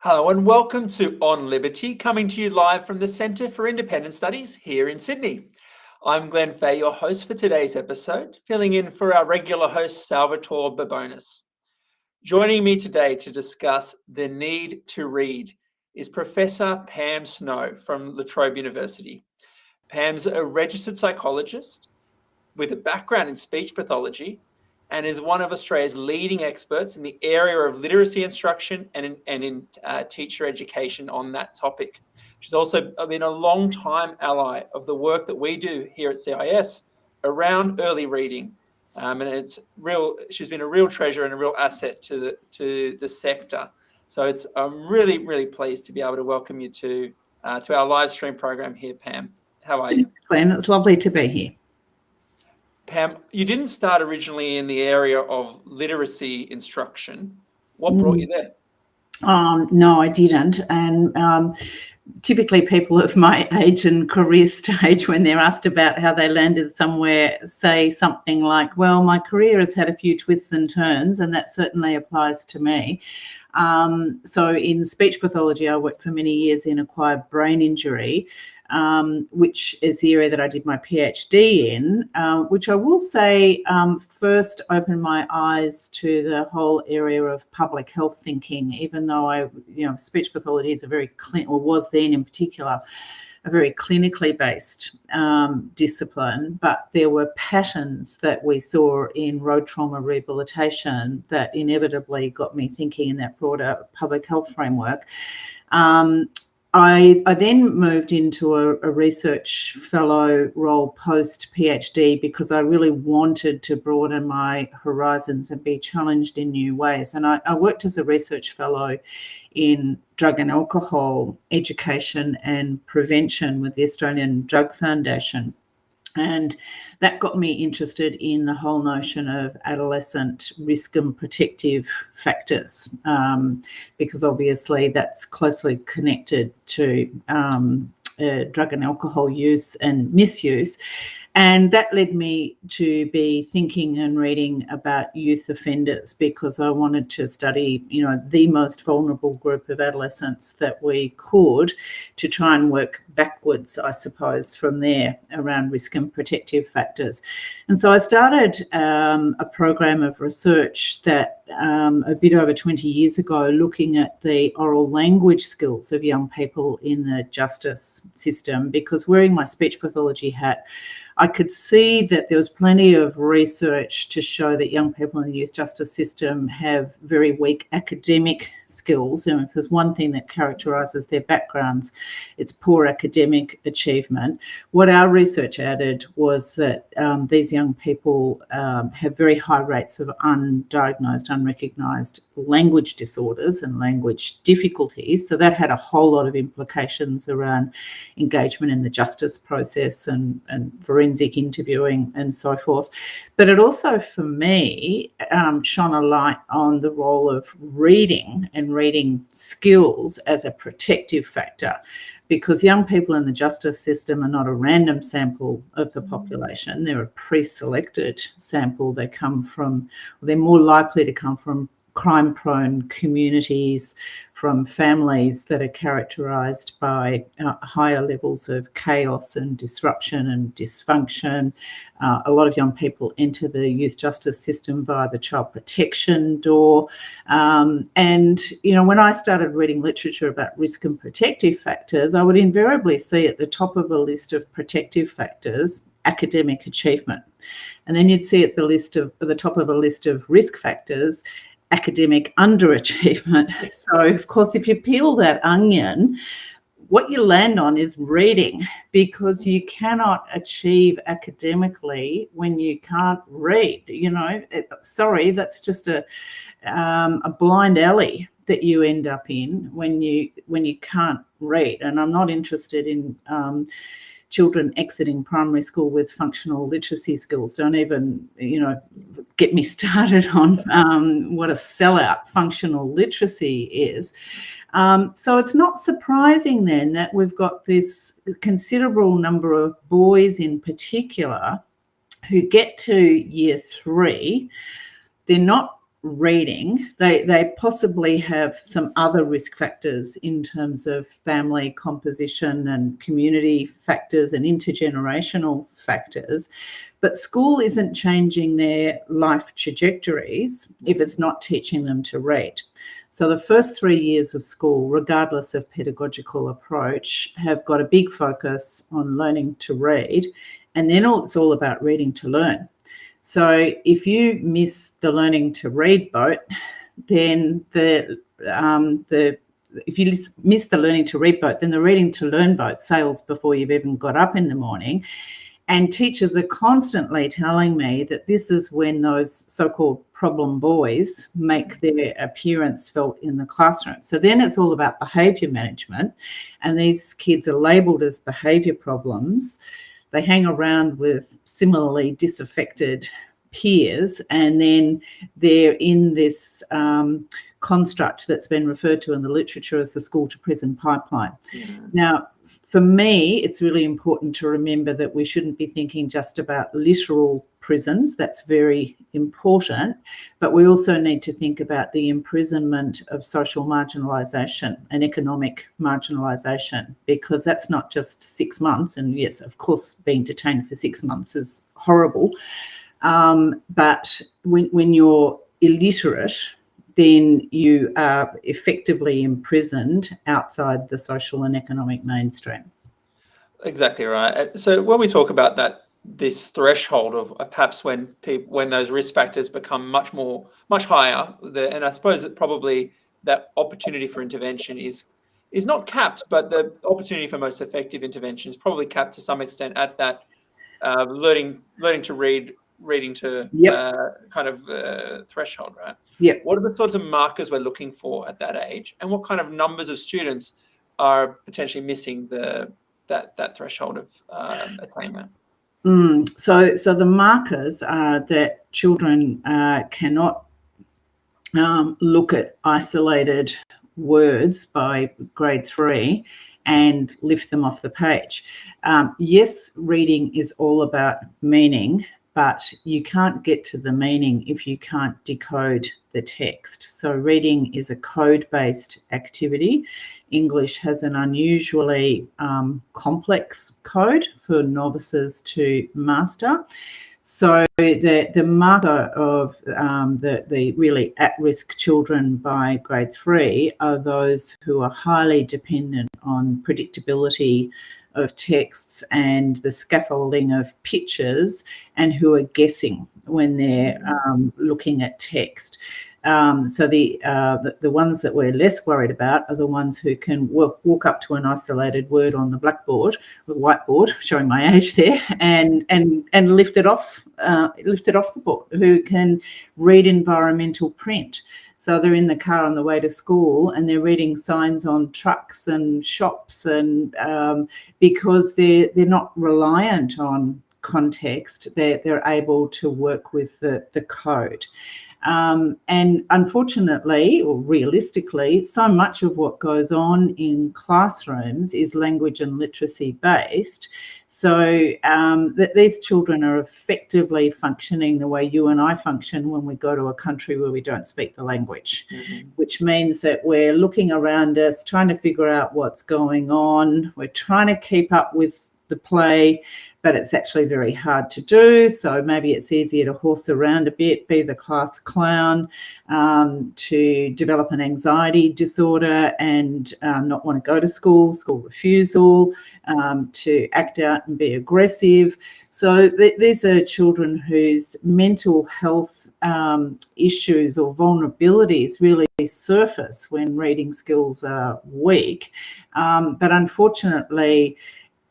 Hello and welcome to On Liberty, coming to you live from the Centre for Independent Studies here in Sydney. I'm Glenn Fahey, your host for today's episode, filling in for our regular host Salvatore Babonis. Joining me today to discuss the need to read is Professor Pam Snow from La Trobe University. Pam's a registered psychologist with a background in speech pathology and is one of Australia's leading experts in the area of literacy instruction and in teacher education on that topic. She's also been a long-time ally of the work that we do here at CIS around early reading. And she's been a real treasure and a real asset to the sector. So I'm really, really pleased to be able to welcome you to our live stream program here, Pam. How are you? Thanks, Glenn. It's lovely to be here. Pam, you didn't start originally in the area of literacy instruction. What brought you there? No, I didn't. And typically people of my age and career stage, when they're asked about how they landed somewhere, say something like, well, my career has had a few twists and turns, and that certainly applies to me. So in speech pathology, I worked for many years in acquired brain injury, which is the area that I did my PhD in, which I will say first opened my eyes to the whole area of public health thinking, even though speech pathology is was then in particular, a very clinically based discipline, but there were patterns that we saw in road trauma rehabilitation that inevitably got me thinking in that broader public health framework. I then moved into a research fellow role post PhD because I really wanted to broaden my horizons and be challenged in new ways. And I worked as a research fellow in drug and alcohol education and prevention with the Australian Drug Foundation. And that got me interested in the whole notion of adolescent risk and protective factors, because obviously that's closely connected to drug and alcohol use and misuse. And that led me to be thinking and reading about youth offenders because I wanted to study, the most vulnerable group of adolescents that we could, to try and work backwards, I suppose, from there around risk and protective factors. And so I started a program of research that a bit over 20 years ago, looking at the oral language skills of young people in the justice system, because wearing my speech pathology hat, I could see that there was plenty of research to show that young people in the youth justice system have very weak academic skills. And if there's one thing that characterises their backgrounds, it's poor academic achievement. What our research added was that these young people have very high rates of undiagnosed, unrecognised language disorders and language difficulties. So that had a whole lot of implications around engagement in the justice process and forensic interviewing and so forth. But it also, for me, shone a light on the role of reading and reading skills as a protective factor, because young people in the justice system are not a random sample of the population. They're a pre-selected sample. They're more likely to come from crime-prone communities, from families that are characterised by higher levels of chaos and disruption and dysfunction. A lot of young people enter the youth justice system via the child protection door. And when I started reading literature about risk and protective factors, I would invariably see at the top of a list of protective factors academic achievement. And then you'd see at the top of a list of risk factors academic underachievement. So, of course, if you peel that onion, what you land on is reading, because you cannot achieve academically when you can't read. That's just a blind alley that you end up in when you can't read. And I'm not interested in children exiting primary school with functional literacy skills. Don't even, get me started on what a sellout functional literacy is. So it's not surprising then that we've got this considerable number of boys in particular who get to year 3. They're not reading, they possibly have some other risk factors in terms of family composition and community factors and intergenerational factors. But school isn't changing their life trajectories if it's not teaching them to read. So the first 3 years of school, regardless of pedagogical approach, have got a big focus on learning to read, and then it's all about reading to learn. So if you miss the learning to read boat, then if you miss the learning to read boat, then the reading to learn boat sails before you've even got up in the morning. And teachers are constantly telling me that this is when those so-called problem boys make their appearance felt in the classroom. So then it's all about behaviour management, and these kids are labelled as behaviour problems. They hang around with similarly disaffected peers, and then they're in this construct that's been referred to in the literature as the school to prison pipeline. Yeah. Now, for me, it's really important to remember that we shouldn't be thinking just about literal prisons. That's very important. But we also need to think about the imprisonment of social marginalisation and economic marginalisation, because that's not just 6 months. And yes, of course, being detained for 6 months is horrible. But when you're illiterate, then you are effectively imprisoned outside the social and economic mainstream. Exactly right. So when we talk about this threshold of perhaps when those risk factors become much higher, and I suppose that probably that opportunity for intervention is not capped, but the opportunity for most effective intervention is probably capped to some extent at that learning to read. Reading to threshold, right? Yeah. What are the sorts of markers we're looking for at that age, and what kind of numbers of students are potentially missing that threshold of attainment? So the markers are that children cannot look at isolated words by grade 3 and lift them off the page. Yes, reading is all about meaning, but you can't get to the meaning if you can't decode the text. So reading is a code-based activity. English has an unusually complex code for novices to master. So the marker of the really at-risk children by grade 3 are those who are highly dependent on predictability of texts and the scaffolding of pictures, and who are guessing when they're looking at text. So the ones that we're less worried about are the ones who can walk up to an isolated word on the blackboard, the whiteboard, showing my age there, and lift it off the book, who can read environmental print. So they're in the car on the way to school and they're reading signs on trucks and shops, and because they're not reliant on context, they're able to work with the code. And unfortunately, or realistically, so much of what goes on in classrooms is language and literacy based. So that these children are effectively functioning the way you and I function when we go to a country where we don't speak the language, which means that we're looking around us, trying to figure out what's going on. We're trying to keep up with the play, but it's actually very hard to do. So maybe it's easier to horse around a bit, be the class clown, to develop an anxiety disorder and not want to go to school refusal, to act out and be aggressive. So these are children whose mental health issues or vulnerabilities really surface when reading skills are weak. But unfortunately,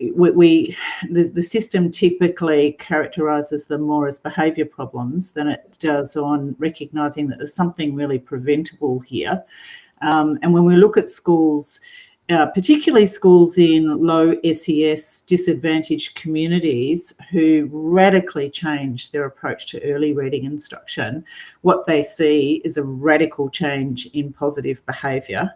the system typically characterises them more as behaviour problems than it does on recognising that there's something really preventable here. And when we look at schools, particularly schools in low SES disadvantaged communities who radically change their approach to early reading instruction, what they see is a radical change in positive behaviour.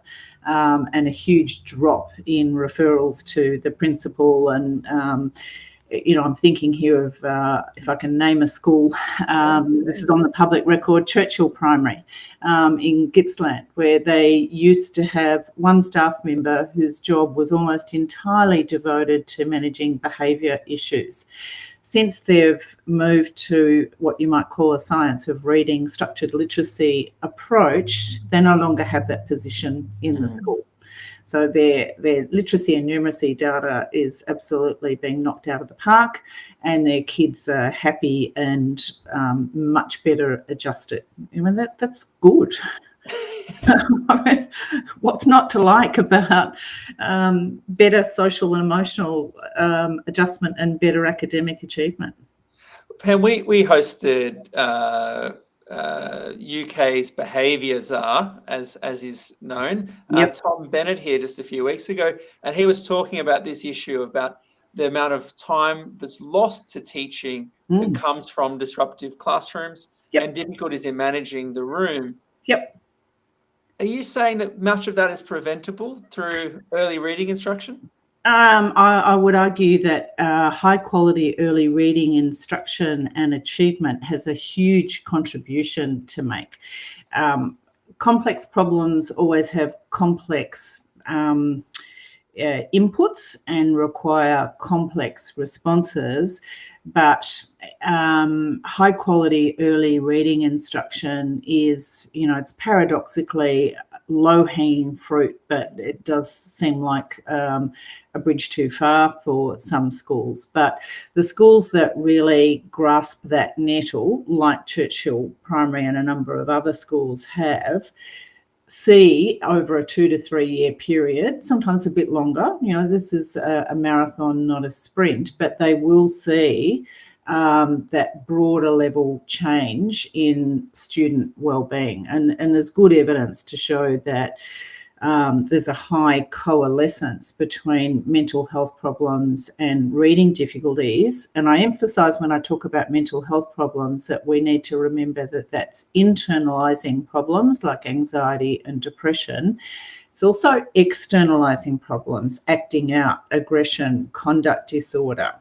And a huge drop in referrals to the principal, and I'm thinking here of, if I can name a school, this is on the public record, Churchill Primary in Gippsland, where they used to have one staff member whose job was almost entirely devoted to managing behaviour issues. Since they've moved to what you might call a science of reading, structured literacy approach, they no longer have that position in the school. So their literacy and numeracy data is absolutely being knocked out of the park, and their kids are happy and much better adjusted. That's good. I mean, what's not to like about better social and emotional adjustment and better academic achievement? Pam, we hosted UK's Behaviour Czar, as is known, Tom Bennett, here just a few weeks ago, and he was talking about this issue about the amount of time that's lost to teaching that comes from disruptive classrooms and difficulties in managing the room. Are you saying that much of that is preventable through early reading instruction? I would argue that high quality early reading instruction and achievement has a huge contribution to make. Complex problems always have complex inputs and require complex responses, but high quality early reading instruction is, it's paradoxically low hanging fruit, but it does seem like a bridge too far for some schools. But the schools that really grasp that nettle, like Churchill Primary and a number of other schools have, see over a 2 to 3 year period, sometimes a bit longer, this is a marathon, not a sprint, but they will see that broader level change in student wellbeing. And there's good evidence to show that there's a high coalescence between mental health problems and reading difficulties. And I emphasise when I talk about mental health problems that we need to remember that that's internalising problems like anxiety and depression. It's also externalising problems, acting out, aggression, conduct disorder.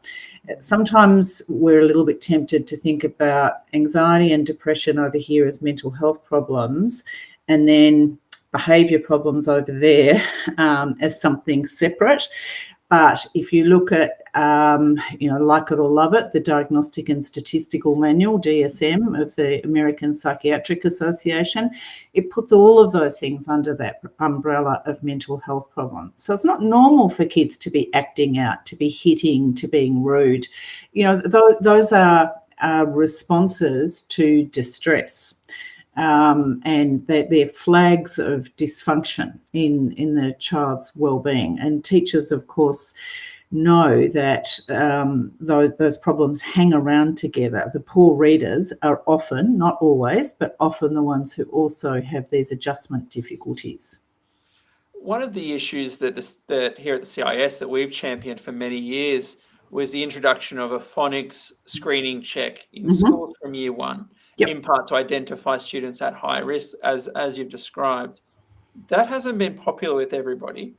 Sometimes we're a little bit tempted to think about anxiety and depression over here as mental health problems, and then behaviour problems over there as something separate. But if you look at, Like It or Love It, the Diagnostic and Statistical Manual, DSM, of the American Psychiatric Association, it puts all of those things under that umbrella of mental health problems. So it's not normal for kids to be acting out, to be hitting, to being rude. Those are responses to distress. And they're flags of dysfunction in the child's well-being. And teachers, of course, know that those problems hang around together. The poor readers are often, not always, but often the ones who also have these adjustment difficulties. One of the issues that here at the CIS that we've championed for many years was the introduction of a phonics screening check in schools from year one. In part to identify students at high risk, as you've described. That hasn't been popular with everybody.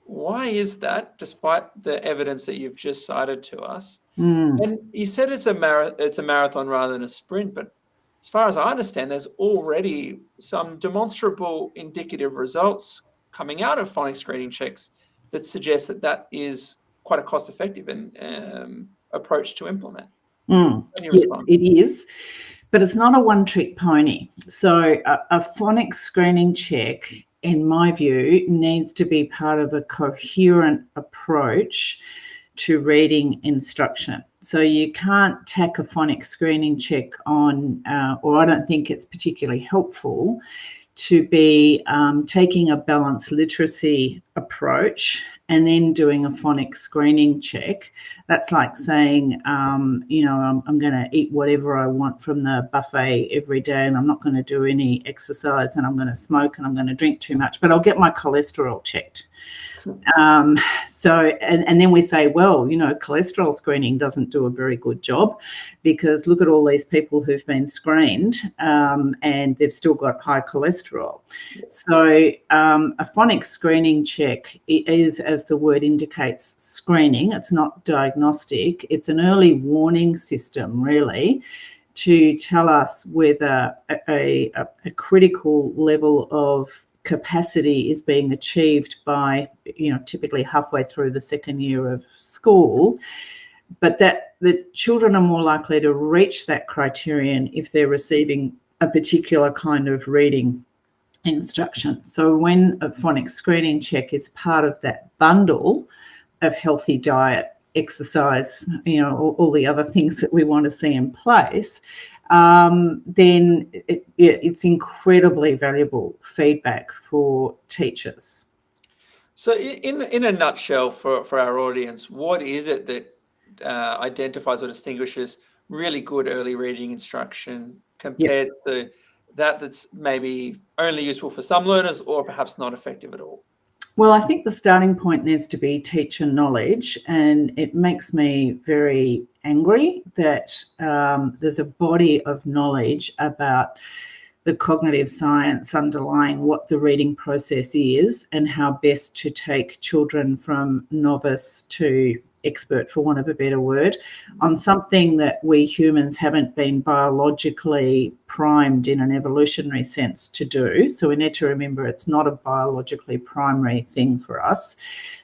Why is that, despite the evidence that you've just cited to us? And you said it's a marathon rather than a sprint, but as far as I understand, there's already some demonstrable indicative results coming out of phonics screening checks that suggest that is quite a cost-effective approach to implement. Yes, it is, but it's not a one-trick pony. So a phonics screening check, in my view, needs to be part of a coherent approach to reading instruction. So you can't tack a phonics screening check on, or I don't think it's particularly helpful to be taking a balanced literacy approach and then doing a phonics screening check. That's like saying, I'm going to eat whatever I want from the buffet every day, and I'm not going to do any exercise, and I'm going to smoke, and I'm going to drink too much, but I'll get my cholesterol checked. And then we say, well, cholesterol screening doesn't do a very good job, because look at all these people who've been screened and they've still got high cholesterol. So a Phonics screening check is, as the word indicates, screening. It's not diagnostic. It's an early warning system, really, to tell us whether a critical level of capacity is being achieved by, typically halfway through the second year of school, but that the children are more likely to reach that criterion if they're receiving a particular kind of reading instruction. So when a Phonics screening check is part of that bundle of healthy diet, exercise, all the other things that we want to see in place, then it's incredibly valuable feedback for teachers. So in a nutshell, for our audience, what is it that identifies or distinguishes really good early reading instruction compared to that's maybe only useful for some learners or perhaps not effective at all? Well, I think the starting point needs to be teacher knowledge, and it makes me very angry that there's a body of knowledge about the cognitive science underlying what the reading process is and how best to take children from novice to expert, for want of a better word, on something that we humans haven't been biologically primed in an evolutionary sense to do. So we need to remember it's not a biologically primary thing for us.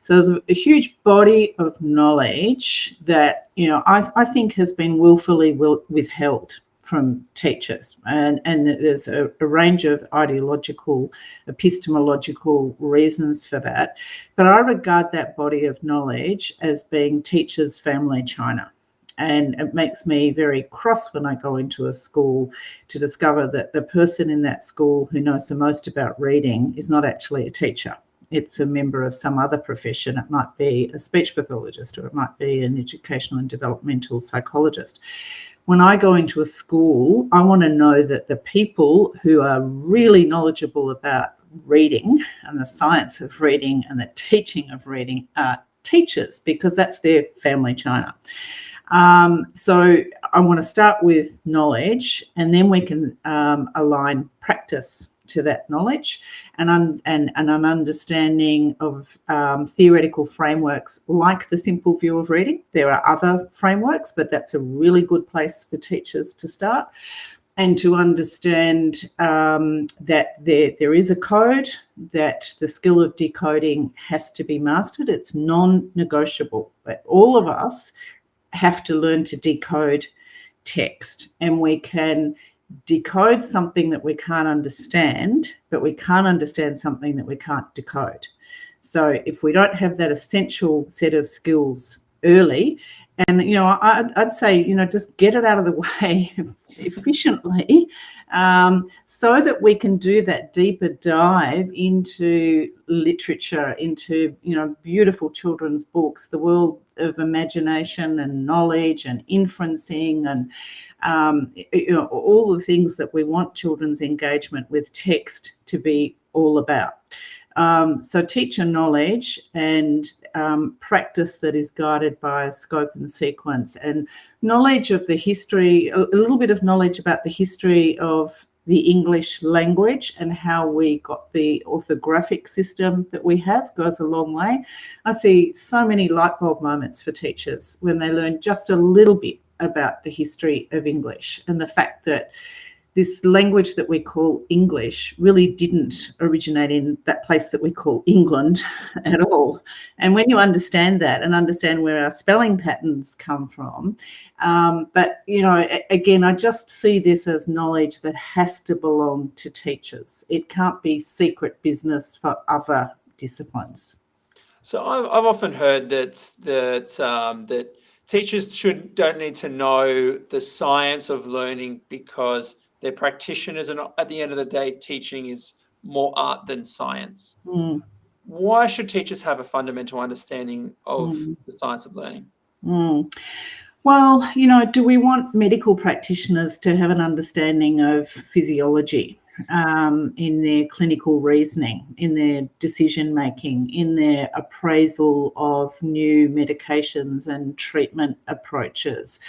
So there's a huge body of knowledge that, I think has been willfully withheld from teachers, and there's a range of ideological, epistemological reasons for that. But I regard that body of knowledge as being teachers' family china. And it makes me very cross when I go into a school to discover that the person in that school who knows the most about reading is not actually a teacher. It's a member of some other profession. It might be a speech pathologist, or it might be an educational and developmental psychologist. When I go into a school, I want to know that the people who are really knowledgeable about reading and the science of reading and the teaching of reading are teachers, because that's their family china. So I want to start with knowledge, and then we can align practice to that knowledge and an understanding of theoretical frameworks like the simple view of reading. There are other frameworks, but that's a really good place for teachers to start, and to understand that there is a code, that the skill of decoding has to be mastered. It's non-negotiable. But all of us have to learn to decode text, and we can decode something that we can't understand, but we can't understand something that we can't decode. So if we don't have that essential set of skills early, and I'd say just get it out of the way efficiently, so that we can do that deeper dive into literature, into beautiful children's books, the world of imagination and knowledge and inferencing, and all the things that we want children's engagement with text to be all about. So teacher knowledge and practice that is guided by a scope and sequence, and knowledge of the history, a little bit of knowledge about the history of the English language and how we got the orthographic system that we have goes a long way. I see so many light bulb moments for teachers when they learn just a little bit about the history of English, and the fact that this language that we call English really didn't originate in that place that we call England at all. And when you understand that and understand where our spelling patterns come from, but, again, I just see this as knowledge that has to belong to teachers. It can't be secret business for other disciplines. So I've often heard that teachers don't need to know the science of learning because they're practitioners, and at the end of the day, teaching is more art than science. Why should teachers have a fundamental understanding of the science of learning? Well, do we want medical practitioners to have an understanding of physiology? in their clinical reasoning, in their decision making, in their appraisal of new medications and treatment approaches.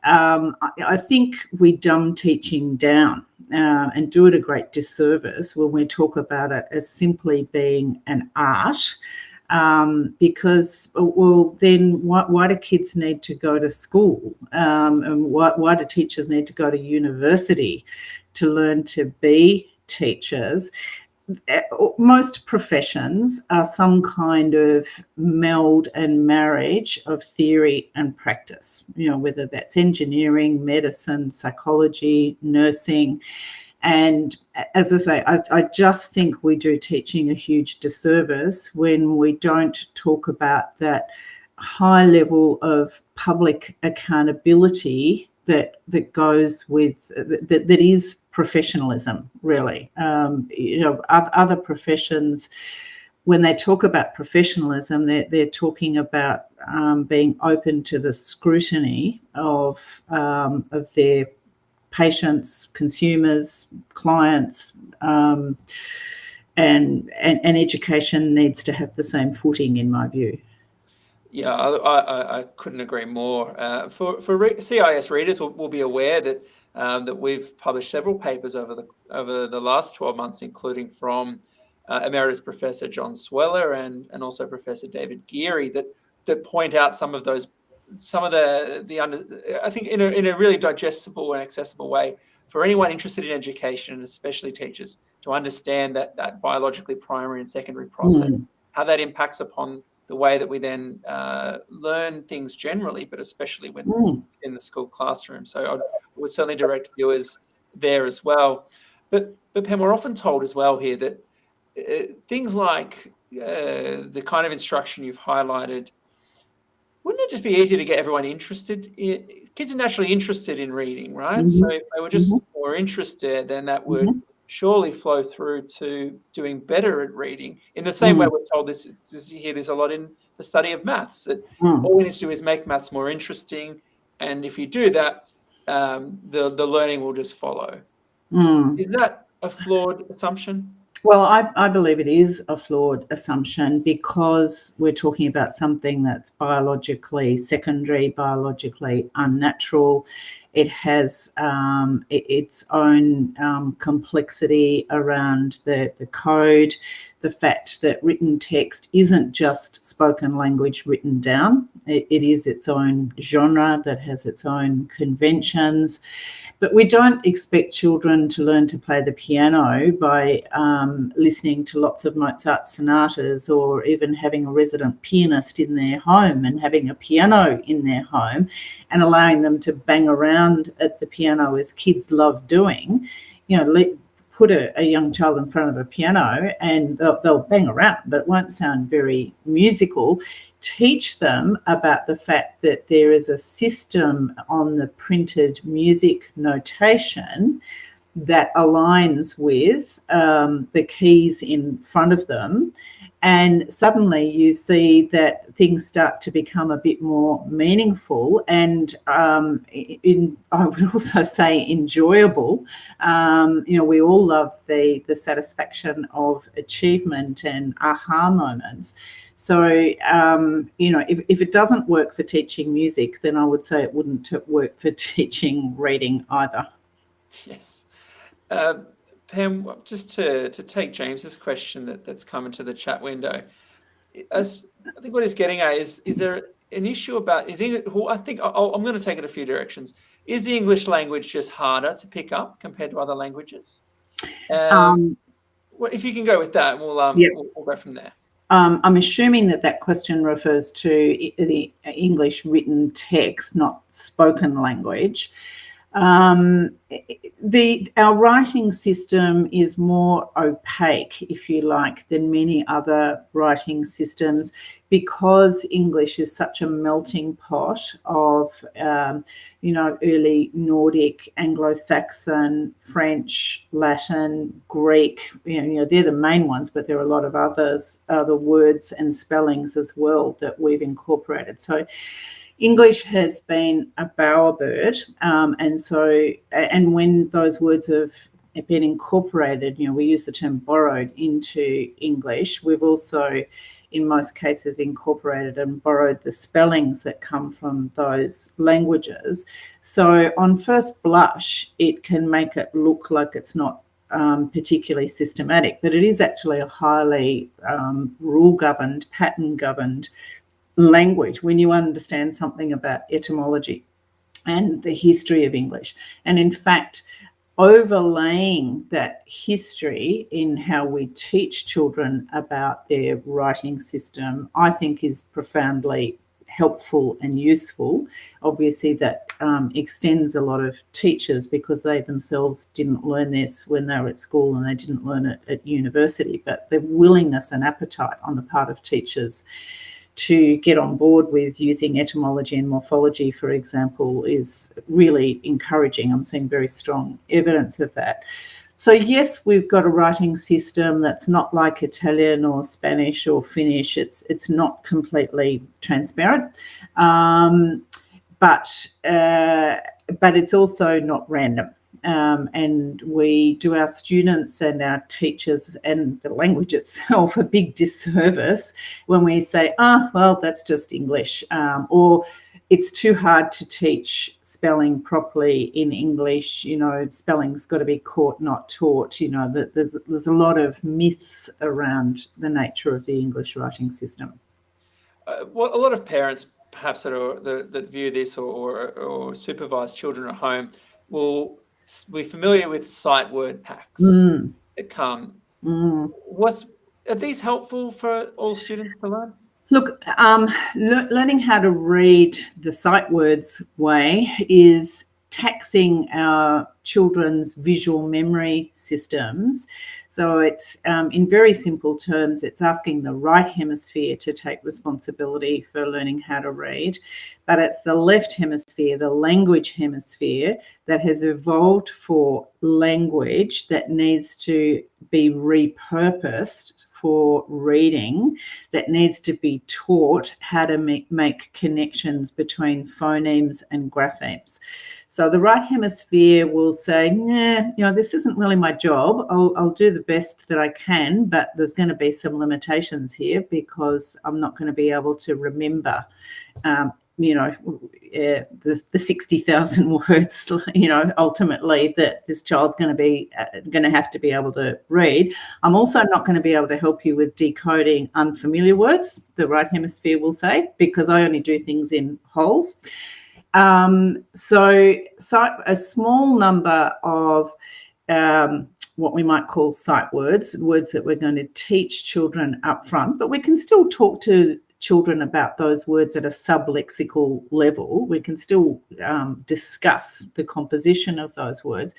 I think we dumb teaching down and do it a great disservice when we talk about it as simply being an art. Because, well, then why do kids need to go to school? And why do teachers need to go to university to learn to be teachers? Most professions are some kind of meld and marriage of theory and practice, whether that's engineering, medicine, psychology, nursing. And as I say, I just think we do teaching a huge disservice when we don't talk about that high level of public accountability that goes with, that is professionalism, really. Other professions, when they talk about professionalism, they're talking about being open to the scrutiny of their patients, consumers, clients, and education needs to have the same footing, in my view. Yeah, I couldn't agree more. For CIS readers will be aware that that we've published several papers over the last 12 months, including from Emeritus Professor John Sweller and also Professor David Geary, that point out some of the I think in a really digestible and accessible way for anyone interested in education, and especially teachers, to understand that biologically primary and secondary process, how that impacts upon the way that we then learn things generally, but especially when in the school classroom. So I would certainly direct viewers there as well. But Pam, we're often told as well here that things like the kind of instruction you've highlighted, wouldn't it just be easier to get everyone interested? Kids are naturally interested in reading, right? So if they were just more interested, then that would surely flow through to doing better at reading. In the same way we're told this, you hear this a lot in the study of maths, that all we need to do is make maths more interesting. And if you do that, the learning will just follow. Is that a flawed assumption? Well, I believe it is a flawed assumption because we're talking about something that's biologically secondary, biologically unnatural. It has its own complexity around the code, the fact that written text isn't just spoken language written down. It is its own genre that has its own conventions. But we don't expect children to learn to play the piano by listening to lots of Mozart sonatas, or even having a resident pianist in their home and having a piano in their home and allowing them to bang around at the piano as kids love doing. Put a young child in front of a piano and they'll bang around, but it won't sound very musical. Teach them about the fact that there is a system on the printed music notation that aligns with the keys in front of them. And suddenly you see that things start to become a bit more meaningful and I would also say enjoyable. We all love the satisfaction of achievement and aha moments. So, if it doesn't work for teaching music, then I would say it wouldn't work for teaching reading either. Yes. Pam, just to take James's question that's come into the chat window, I think what he's getting at is there an issue about, I think I'm going to take it a few directions. Is the English language just harder to pick up compared to other languages? Well, if you can go with that, we'll go from there. I'm assuming that question refers to the English written text, not spoken language. Our writing system is more opaque, if you like, than many other writing systems because English is such a melting pot of, early Nordic, Anglo-Saxon, French, Latin, Greek. They're the main ones, but there are a lot of other words and spellings as well that we've incorporated. So English has been a bowerbird, and when those words have been incorporated, we use the term borrowed into English. We've also, in most cases, incorporated and borrowed the spellings that come from those languages. So on first blush, it can make it look like it's not particularly systematic, but it is actually a highly rule-governed, pattern-governed language when you understand something about etymology and the history of English. And in fact, overlaying that history in how we teach children about their writing system, I think is profoundly helpful and useful. Obviously, that extends a lot of teachers because they themselves didn't learn this when they were at school and they didn't learn it at university. But the willingness and appetite on the part of teachers to get on board with using etymology and morphology, for example, is really encouraging. I'm seeing very strong evidence of that. So yes, we've got a writing system that's not like Italian or Spanish or Finnish. It's not completely transparent, but it's also not random. And we do our students and our teachers and the language itself a big disservice when we say, well, that's just English, or it's too hard to teach spelling properly in English. Spelling's got to be caught, not taught. There's a lot of myths around the nature of the English writing system. Well, a lot of parents, perhaps that view this or supervise children at home, will be familiar with sight word packs that come. Are these helpful for all students to learn? Look, learning how to read the sight words way is taxing our children's visual memory systems. So it's, in very simple terms, it's asking the right hemisphere to take responsibility for learning how to read, but it's the left hemisphere, the language hemisphere, that has evolved for language that needs to be repurposed for reading, that needs to be taught how to make connections between phonemes and graphemes. So the right hemisphere will say, this isn't really my job. I'll do the best that I can, but there's going to be some limitations here because I'm not going to be able to remember the 60,000 words, ultimately that this child's going to have to be able to read. I'm also not going to be able to help you with decoding unfamiliar words, the right hemisphere will say, because I only do things in wholes. So a small number of what we might call sight words that we're going to teach children up front, but we can still talk to children about those words at a sublexical level. We can still discuss the composition of those words.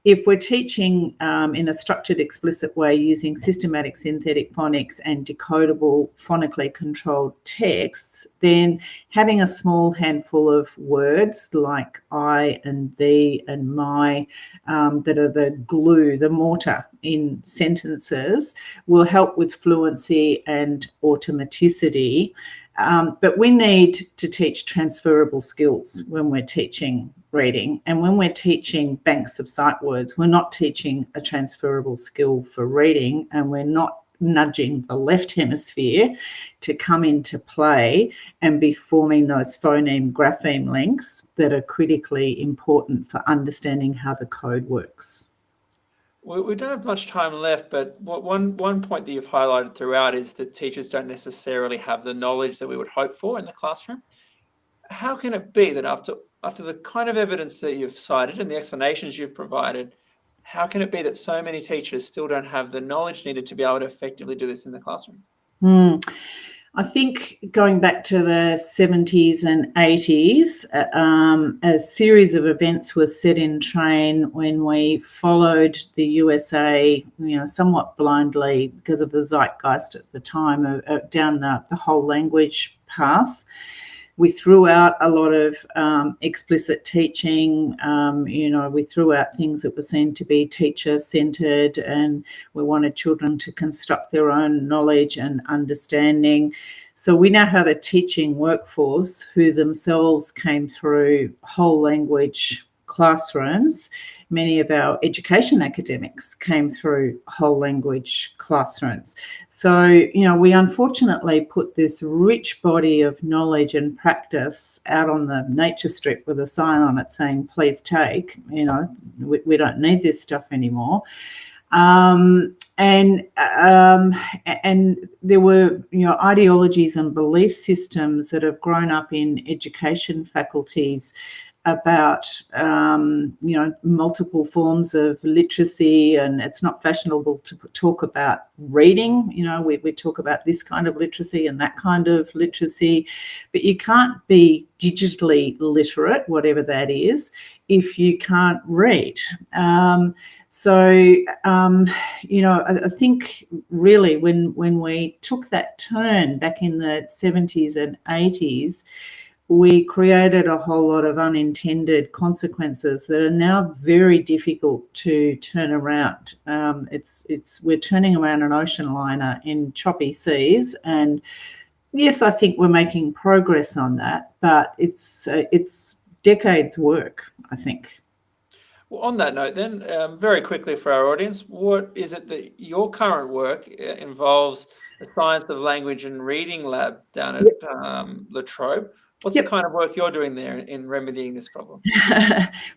If we're teaching in a structured, explicit way using systematic synthetic phonics and decodable, phonically controlled texts, then having a small handful of words like I and thee and my that are the glue, the mortar in sentences, will help with fluency and automaticity. But we need to teach transferable skills when we're teaching reading. And when we're teaching banks of sight words, we're not teaching a transferable skill for reading, and we're not nudging the left hemisphere to come into play and be forming those phoneme grapheme links that are critically important for understanding how the code works. We don't have much time left, but one point that you've highlighted throughout is that teachers don't necessarily have the knowledge that we would hope for in the classroom. How can it be that after the kind of evidence that you've cited and the explanations you've provided, how can it be that so many teachers still don't have the knowledge needed to be able to effectively do this in the classroom? I think going back to the 70s and 80s, a series of events was set in train when we followed the USA, somewhat blindly because of the zeitgeist at the time, down the whole language path. We threw out a lot of explicit teaching. We threw out things that were seen to be teacher-centred, and we wanted children to construct their own knowledge and understanding. So we now have a teaching workforce who themselves came through whole language classrooms. Many of our education academics came through whole language classrooms. So, we unfortunately put this rich body of knowledge and practice out on the nature strip with a sign on it saying, please take, we don't need this stuff anymore. And there were, ideologies and belief systems that have grown up in education faculties about, multiple forms of literacy, and it's not fashionable to talk about reading. We talk about this kind of literacy and that kind of literacy, but you can't be digitally literate, whatever that is, if you can't read. I think really when we took that turn back in the 70s and 80s, we created a whole lot of unintended consequences that are now very difficult to turn around. We're turning around an ocean liner in choppy seas, and yes, I think we're making progress on that, but it's decades work, I think. Well, on that note then, very quickly for our audience, what is it that your current work involves? The Science of Language and Reading Lab down at La Trobe. What's the kind of work you're doing there in remedying this problem?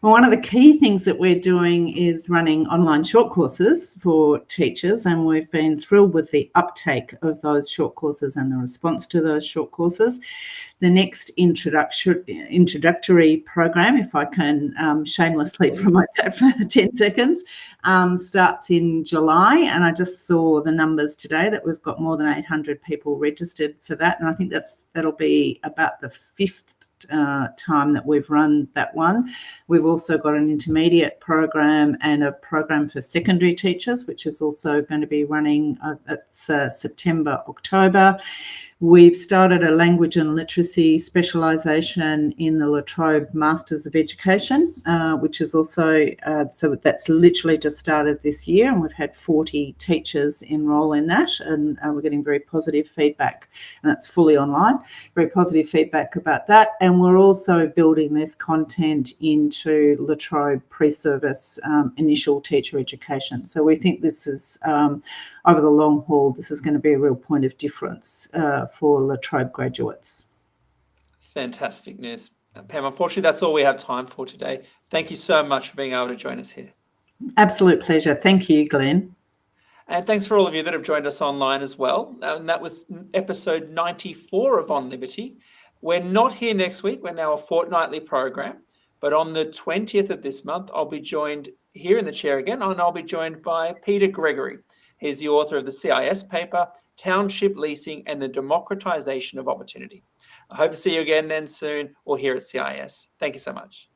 Well, one of the key things that we're doing is running online short courses for teachers, and we've been thrilled with the uptake of those short courses and the response to those short courses. The next introductory program, if I can shamelessly promote that for 10 seconds, starts in July, and I just saw the numbers today that we've got more than 800 people registered for that, and I think that'll be about the fifth time that we've run that one. We've also got an intermediate program and a program for secondary teachers, which is also going to be running September, October. We've started a language and literacy specialisation in the La Trobe Masters of Education, which is also, so that's literally just started this year, and we've had 40 teachers enrol in that, and we're getting very positive feedback, and that's fully online, very positive feedback about that. And we're also building this content into La Trobe pre-service initial teacher education. So we think this is, over the long haul, this is going to be a real point of difference for La Trobe graduates. Fantastic news. Pam, unfortunately, that's all we have time for today. Thank you so much for being able to join us here. Absolute pleasure. Thank you, Glenn. And thanks for all of you that have joined us online as well. And that was episode 94 of On Liberty. We're not here next week. We're now a fortnightly program. But on the 20th of this month, I'll be joined here in the chair again, and I'll be joined by Peter Gregory. He's the author of the CIS paper, Township Leasing and the Democratisation of Opportunity. I hope to see you again then soon or here at CIS. Thank you so much.